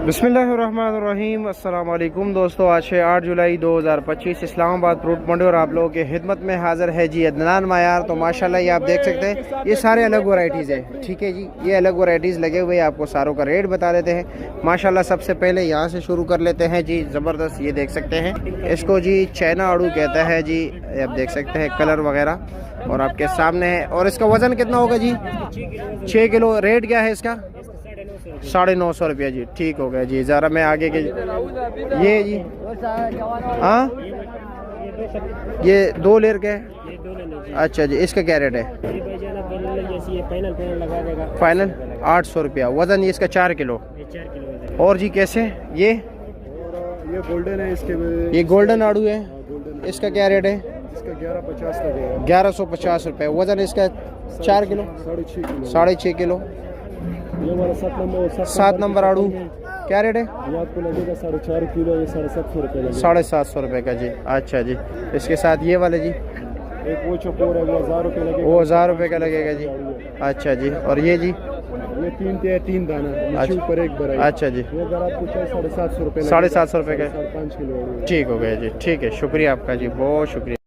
बिस्मिल्लाहिर्रहमानिर्रहीम। अस्सलाम वालेकुम दोस्तों, आज है 8 जुलाई 2025। इस्लामाबाद फ्रूट मंडी और आप लोगों के खिदमत में हाज़िर है जी अदनान मायार। तो माशाल्लाह ये आप देख सकते हैं, ये सारे अलग वैरायटीज़ है। ठीक है जी, ये अलग वैरायटीज़ लगे हुए हैं। आपको सारों का रेट बता देते हैं माशाल्लाह। सबसे पहले यहाँ से शुरू कर लेते हैं जी। ज़बरदस्त, ये देख सकते हैं, इसको जी चाइना आड़ू कहता है जी। आप देख सकते हैं कलर वगैरह और आपके सामने है। और इसका वज़न कितना होगा जी? 6 किलो। रेट क्या है इसका? 950 रुपया जी। ठीक हो गया जी। ज़रा मैं आगे के ये जी, हाँ ये 2 लेर के है। अच्छा जी, इसका क्या रेट है? फाइनल 800 रुपया। वज़न ये इसका 4 किलो। और जी कैसे ये गोल्डन है, इसके ये गोल्डन आड़ू है, इसका क्या रेट है? इसका 1150 लगेगा। 1150 रुपये। वज़न इसका 4 किलो, 6.5 किलो। ये वाला 7 नंबर आड़ू क्या रेट है? ये आपको लगेगा 4.5 किलो, ये 750 रुपये लगेगा। 750 रुपये का जी। अच्छा जी, इसके साथ ये वाले जी, एक वो चकोर है, वो 1000 रुपये लगेगा। वो 1000 रुपये का लगेगा जी। अच्छा जी। और ये जी, ये 3 दाना नीचे ऊपर एक बड़ा। अच्छा जी, ये अगर आपको चाहिए 750 रुपये, 750 रुपये का। 5 किलो। ठीक हो गया जी। ठीक है, शुक्रिया आपका जी, बहुत शुक्रिया।